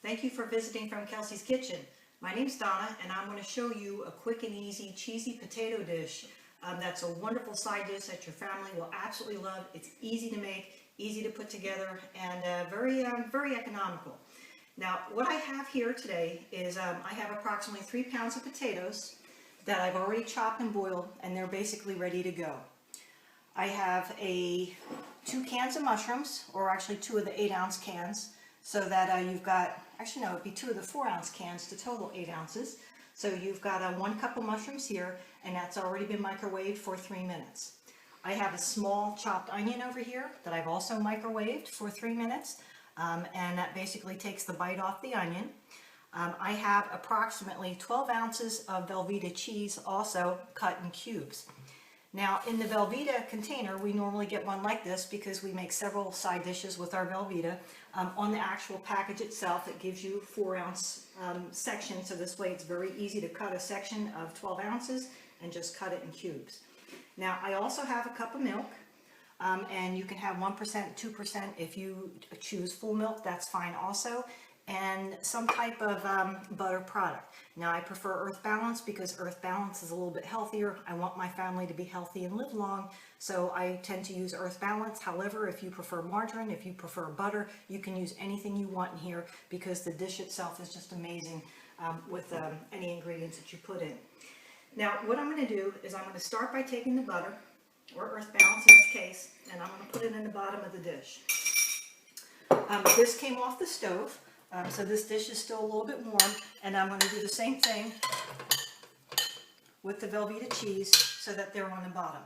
Thank you for visiting from Kelsey's Kitchen. My name's Donna and I'm going to show you a quick and easy cheesy potato dish. That's a wonderful side dish that your family will absolutely love. It's easy to make, easy to put together, and very economical. Now what I have here today is I have approximately 3 pounds of potatoes that I've already chopped and boiled, and they're basically ready to go. I have 2 cans of mushrooms, or actually 2 of the 8-ounce cans, so that you've got, actually no, it'd be 2 of the 4-ounce cans to total 8 ounces. So you've got 1 cup of mushrooms here, and that's already been microwaved for 3 minutes. I have a small chopped onion over here that I've also microwaved for 3 minutes, and that basically takes the bite off the onion. I have approximately 12 ounces of Velveeta cheese also cut in cubes. Now in the Velveeta container, we normally get one like this because we make several side dishes with our Velveeta. On the actual package itself, it gives you 4-ounce section, so this way it's very easy to cut a section of 12 ounces and just cut it in cubes. Now I also have a cup of milk, and you can have 1%, 2% if you choose full milk, that's fine also, and some type of butter product. Now I prefer Earth Balance because Earth Balance is a little bit healthier. I want my family to be healthy and live long, so I tend to use Earth Balance. However, if you prefer margarine, if you prefer butter, you can use anything you want in here because the dish itself is just amazing with any ingredients that you put in. Now what I'm going to do is I'm going to start by taking the butter, or Earth Balance in this case, and I'm going to put it in the bottom of the dish. This came off the stove. So this dish is still a little bit warm, and I'm going to do the same thing with the Velveeta cheese so that they're on the bottom.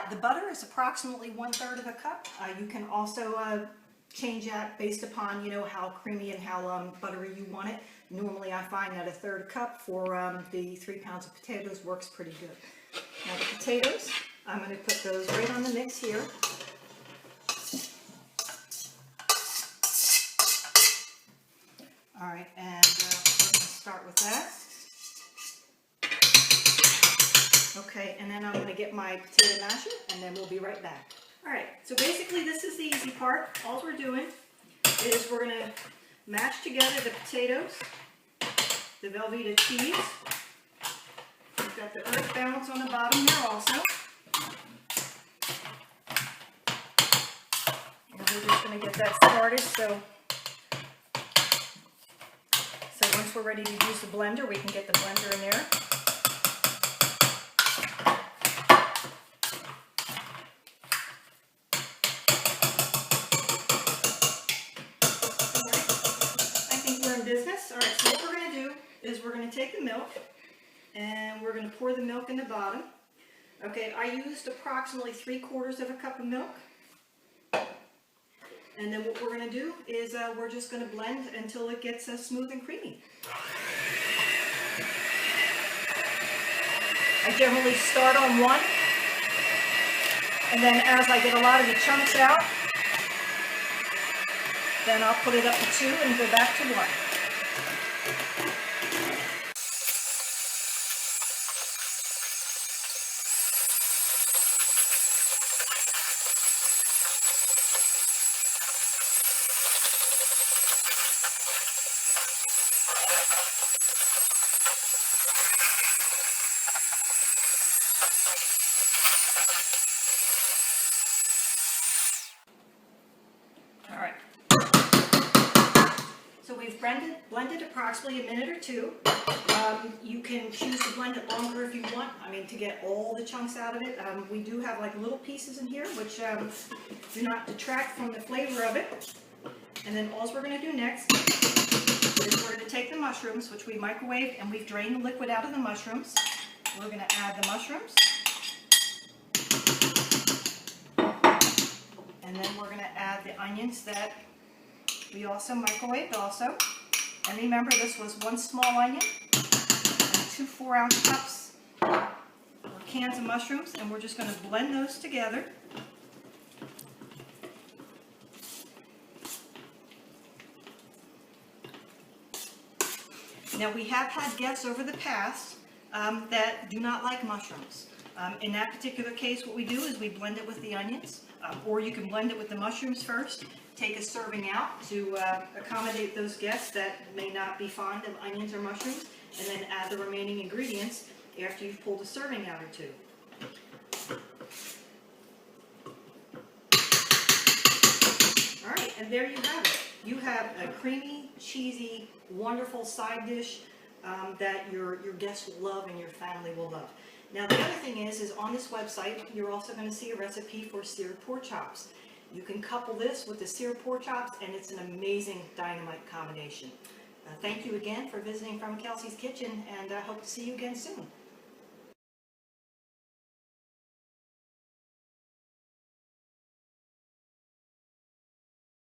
The butter is approximately 1/3 of a cup. You can also change that based upon, you know, how creamy and how buttery you want it. Normally I find that 1/3 cup for the 3 pounds of potatoes works pretty good. Now the potatoes, I'm going to put those right on the mix here. All right, and we're going to start with that. Okay, and then I'm going to get my potato masher, and then we'll be right back. All right, so basically this is the easy part. All we're doing is we're going to mash together the potatoes, the Velveeta cheese. We've got the Earth Balance on the bottom there also. And we're just going to get that started. So once we're ready to use the blender, we can get the blender in there. I think we're in business. All right, so what we're going to do is we're going to take the milk and we're going to pour the milk in the bottom. Okay, I used approximately 3/4 of a cup of milk. And then what we're going to do is we're just going to blend until it gets smooth and creamy. I generally start on 1, and then as I get a lot of the chunks out, then I'll put it up to 2 and go back to 1. All right. So we've blended approximately a minute or 2. You can choose to blend it longer if you want. I mean, to get all the chunks out of it. We do have like little pieces in here which do not detract from the flavor of it. And then all we're going to do next is we're going to take the mushrooms, which we microwaved, and we've drained the liquid out of the mushrooms. We're going to add the mushrooms. And then we're going to add the onions that we also microwaved also. And remember, this was 1 small onion and 2 4-ounce cups or cans of mushrooms, and we're just going to blend those together. Now we have had guests over the past that do not like mushrooms. In that particular case, what we do is we blend it with the onions, or you can blend it with the mushrooms first. Take a serving out to accommodate those guests that may not be fond of onions or mushrooms, and then add the remaining ingredients after you've pulled a serving out or two. All right, and there you have it. You have a creamy, cheesy, wonderful side dish that your guests will love and your family will love. Now the other thing is on this website, you're also going to see a recipe for seared pork chops. You can couple this with the seared pork chops, and it's an amazing dynamite combination. Thank you again for visiting From Kelsey's Kitchen, and I hope to see you again soon.